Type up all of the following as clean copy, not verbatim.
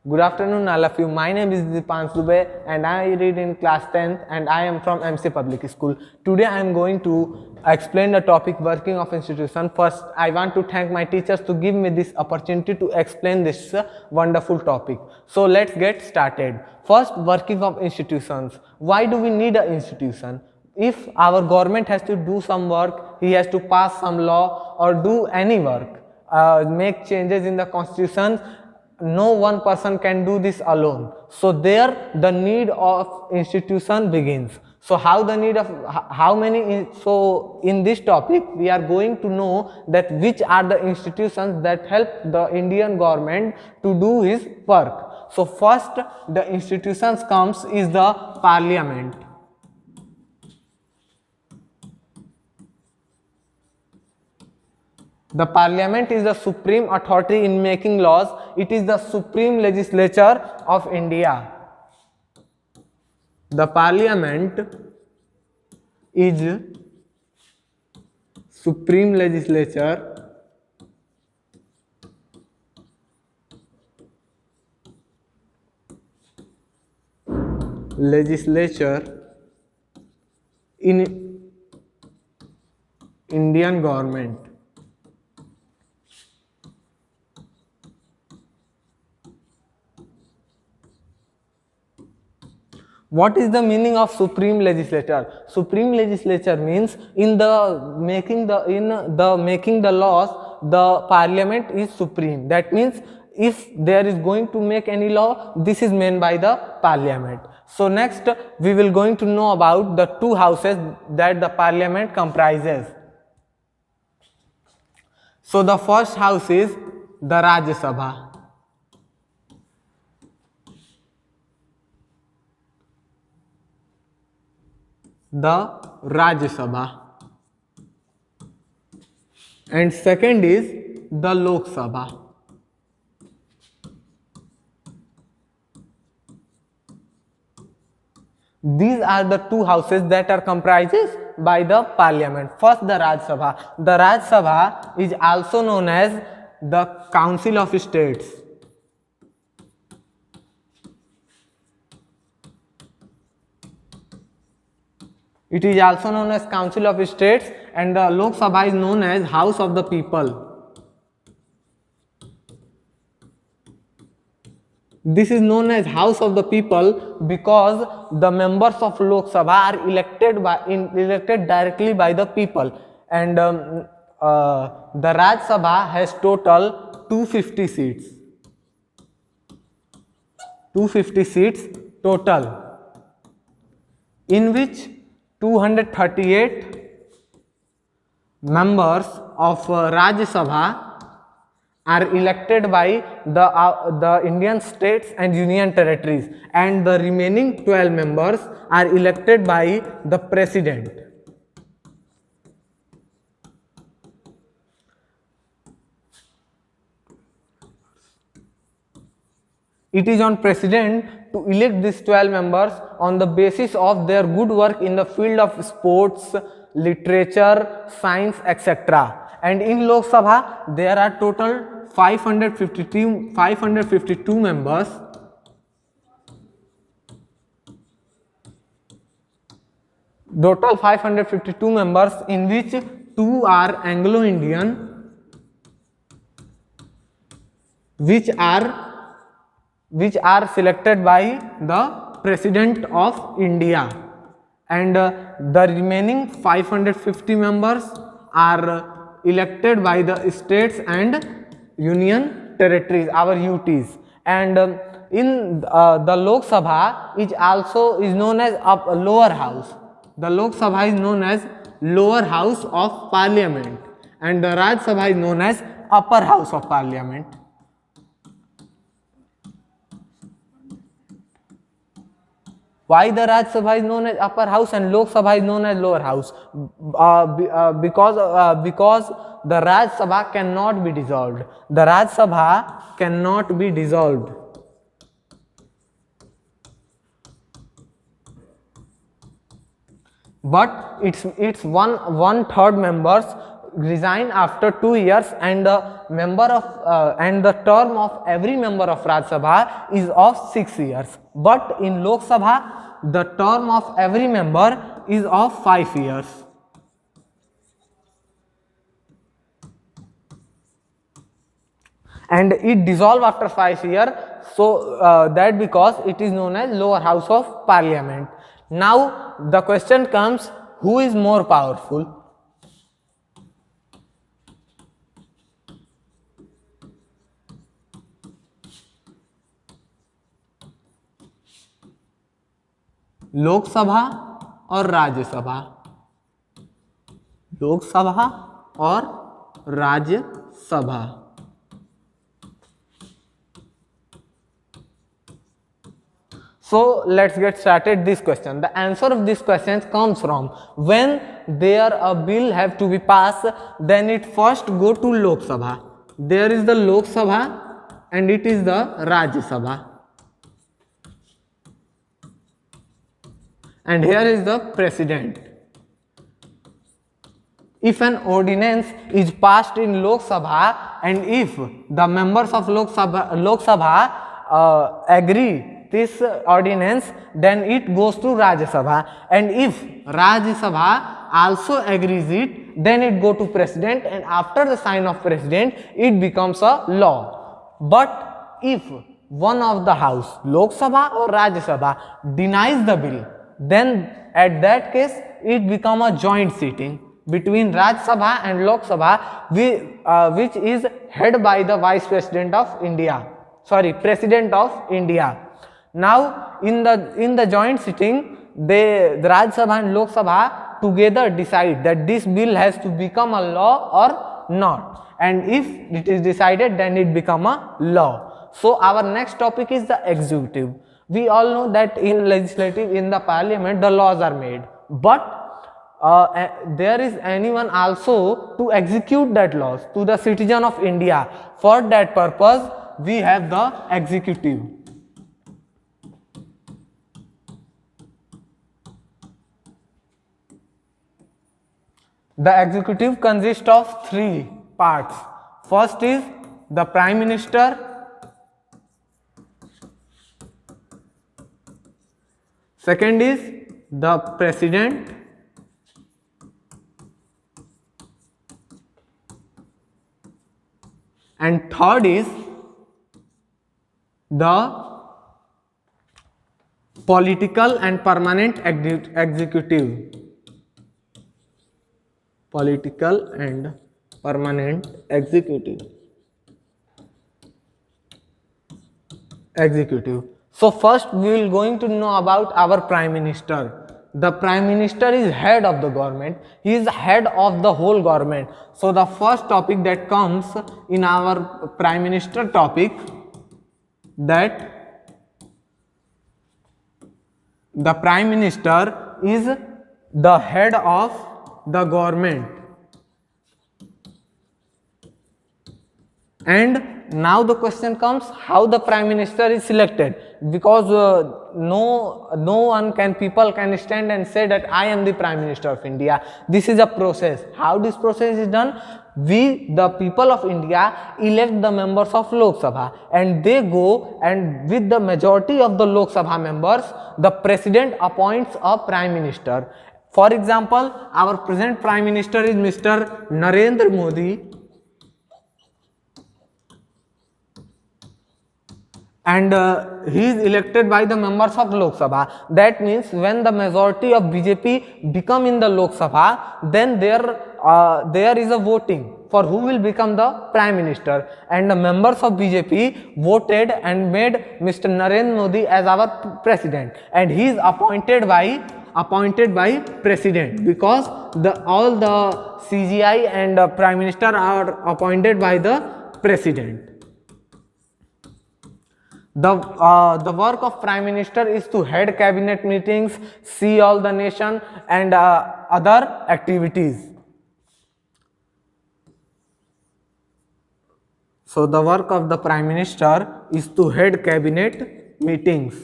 Good afternoon, all of you. My name is Dipansh Dubey and I read in class 10th and I am from MC Public School. Today I am going to explain the topic working of institution. First, I want to thank my teachers to give me this opportunity to explain this wonderful topic. So let's get started. First, working of institutions. Why do we need an institution? If our government has to do some work, he has to pass some law or do any work, make changes in the constitution. No one person can do this alone. So there the need of institution begins. So how the need of how many so in this topic we are going to know that which are the institutions that help the Indian government to do his work. So first the institutions comes is the parliament. The parliament is the supreme authority in making laws. It is the supreme legislature of India. The parliament is supreme legislature in Indian government. What is the meaning of supreme legislature? Supreme legislature means in the making the laws, the parliament is supreme. That means if there is going to make any law, this is meant by the parliament. So next we will going to know about the two houses that the parliament comprises. So the first house is the Rajya Sabha. The Rajya Sabha, and second is the Lok Sabha. These are the two houses that are comprises by the parliament. First, the Rajya Sabha. The Rajya Sabha is also known as the Council of States. It is also known as Council of States, and the Lok Sabha is known as House of the People. This is known as House of the People because the members of Lok Sabha are elected directly by the people, and the Rajya Sabha has total 250 seats. 250 seats total, in which 238 members of Rajya Sabha are elected by the Indian states and union territories, and the remaining 12 members are elected by the president. It is on president to elect these 12 members on the basis of their good work in the field of sports, literature, science, etc. And in Lok Sabha there are total 552 members. Total 552 members, in which 2 are Anglo-Indian, which are selected by the President of India, and the remaining 550 members are elected by the states and union territories, our UTs. And in the Lok Sabha is known as a lower house. The Lok Sabha is known as lower house of parliament, and the Rajya Sabha is known as upper house of parliament. Why the Rajya Sabha is known as upper house and Lok Sabha is known as lower house? Because the Rajya Sabha cannot be dissolved. The Rajya Sabha cannot be dissolved. But its one third members resign after 2 years, and the member of and the term of every member of Rajya Sabha is of 6 years. But in Lok Sabha, the term of every member is of 5 years. And it dissolve after 5 years, so that because it is known as lower house of parliament. Now the question comes, who is more powerful? Lok Sabha और राज्यसभा, लोकसभा और Rajya Sabha. So let's get started this question. The answer of this question comes from when there a bill have to be passed, then it first go to Lok Sabha. There is the Lok Sabha and it is the Rajya Sabha. And here is the president. If an ordinance is passed in Lok Sabha and if the members of Lok Sabha agree this ordinance, then it goes to Rajya Sabha, and if Rajya Sabha also agrees it, then it go to president, and after the sign of president it becomes a law. But if one of the house, Lok Sabha or Rajya Sabha, denies the bill, then at that case it become a joint sitting between Rajya Sabha and Lok Sabha, which is head by the Vice President of India, President of India. Now in the joint sitting, the Rajya Sabha and Lok Sabha together decide that this bill has to become a law or not, and if it is decided, then it become a law. So our next topic is the executive. We all know that in legislative, in the parliament, the laws are made, but there is anyone also to execute that laws to the citizen of India. For that purpose, we have the executive. The executive consists of 3 parts. First is the Prime Minister, second is the President, and third is the political and permanent executive. Political and permanent executive. So first we will going to know about our Prime Minister. The Prime Minister is head of the government. He is head of the whole government. So the first topic that comes in our Prime Minister topic, that the Prime Minister is the head of the government. And now the question comes, how the Prime Minister is selected, because people can stand and say that I am the Prime Minister of India. This is a process. How this process is done? We, the people of India, elect the members of Lok Sabha, and they go, and with the majority of the Lok Sabha members, the President appoints a Prime Minister. For example, our present Prime Minister is Mr. Narendra Modi, and he is elected by the members of Lok Sabha. That means when the majority of BJP become in the Lok Sabha, then there is a voting for who will become the Prime Minister, and the members of BJP voted and made Mr. Narendra Modi as our President, and he is appointed by President, because all the CGI and Prime Minister are appointed by the President. The work of Prime Minister is to head cabinet meetings, see all the nation, and other activities. So the work of the Prime Minister is to head cabinet meetings.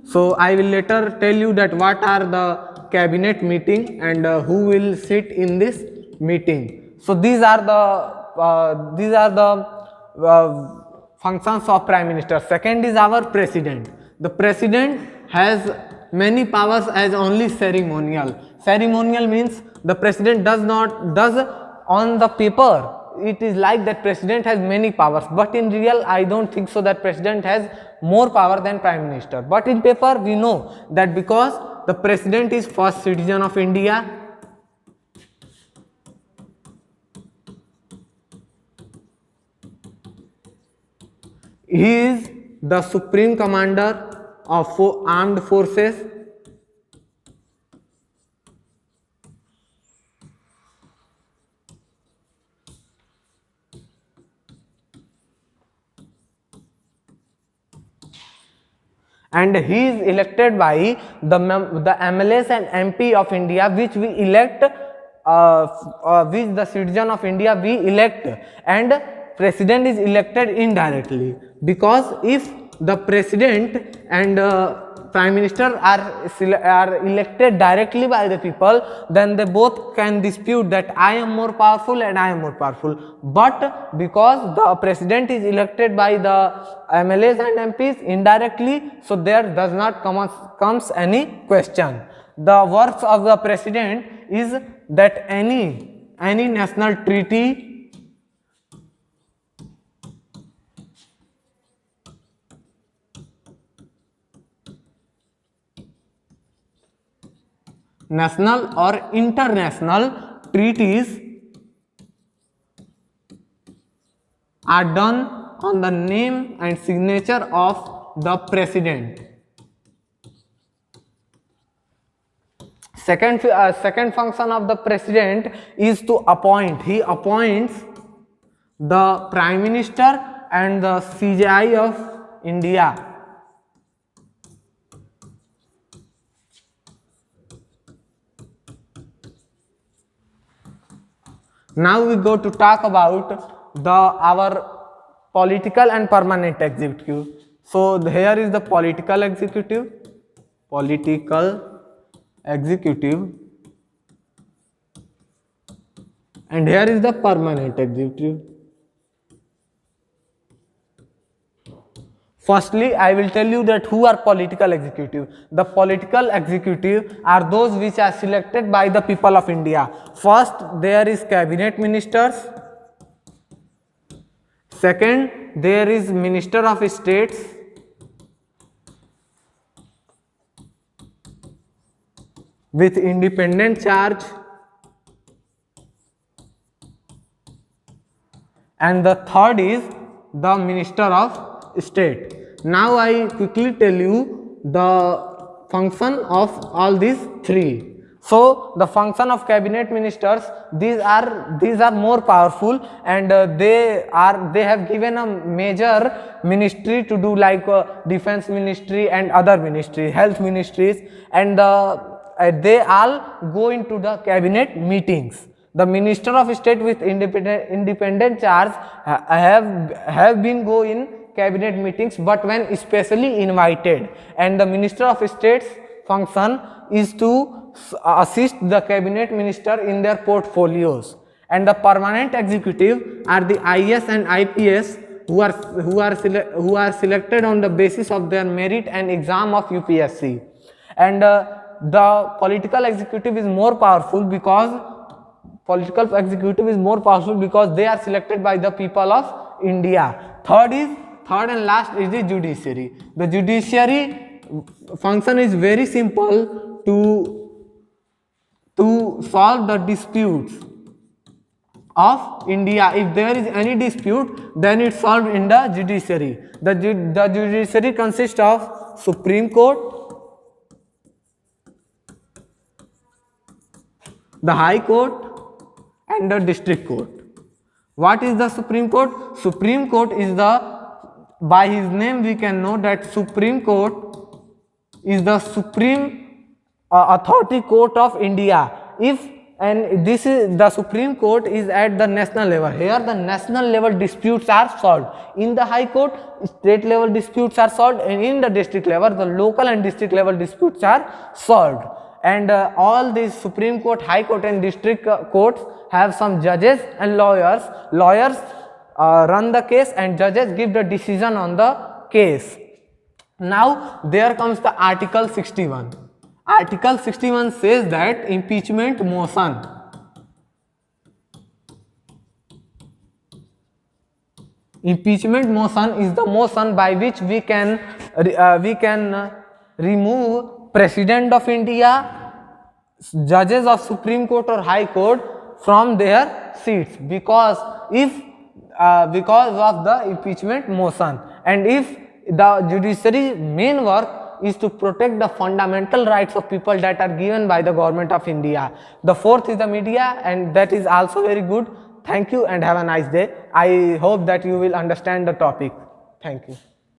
So I will later tell you that what are the cabinet meeting and who will sit in this meeting. So these are the these are the functions of prime minister. Second is our president. The president has many powers as only ceremonial. Ceremonial means the president does on the paper. It is like that president has many powers, but in real I don't think so that president has more power than prime minister. But in paper we know that because the president is first citizen of India, he is the supreme commander of armed forces, and he is elected by the MLAs and MP of India, which we elect, which the citizen of India we elect, and president is elected indirectly, because if the president and prime minister are elected directly by the people, then they both can dispute that I am more powerful and I am more powerful. But because the president is elected by the MLAs and MPs indirectly, so there does not comes any question. The works of the president is that any national treaty, national or international treaties are done on the name and signature of the president. Second function of the president is to appoint. He appoints the prime minister and the CJI of India. Now we go to talk about our political and permanent executive. So here is the political executive, and here is the permanent executive. Firstly, I will tell you that who are political executive. The political executive are those which are selected by the people of India. First, there is cabinet ministers. Second, there is minister of states. With independent charge. And the third is the minister of state. Now I quickly tell you the function of all these three. So the function of cabinet ministers, these are more powerful, and they have given a major ministry to do, like defense ministry and other ministry, health ministries, and they all go into the cabinet meetings. The minister of state with independent charge have been go in cabinet meetings, but when specially invited, and the minister of state's function is to assist the cabinet minister in their portfolios. And the permanent executive are the IS and IPS who are selected on the basis of their merit and exam of UPSC. And the political executive is more powerful because they are selected by the people of India. Third and last is the judiciary. The judiciary function is very simple to solve the disputes of India. If there is any dispute, then it's solved in the judiciary. The judiciary consists of Supreme Court, the High Court, and the District Court. What is the Supreme Court? Supreme Court is by his name we can know that Supreme Court is the supreme authority court of India. This is the Supreme Court is at the national level. Here the national level disputes are solved. In the High Court, state level disputes are solved, and in the district level, the local and district level disputes are solved. and all these Supreme Court, High Court and District Courts have some judges and lawyers. Lawyers run the case and judges give the decision on the case. Now there comes the Article 61. Article 61 says that impeachment motion. Impeachment motion is the motion by which we can remove President of India, judges of Supreme Court or High Court from their seats because of the impeachment motion. And if the judiciary main work is to protect the fundamental rights of people that are given by the government of India. The fourth is the media, and that is also very good. Thank you and have a nice day. I hope that you will understand the topic. Thank you.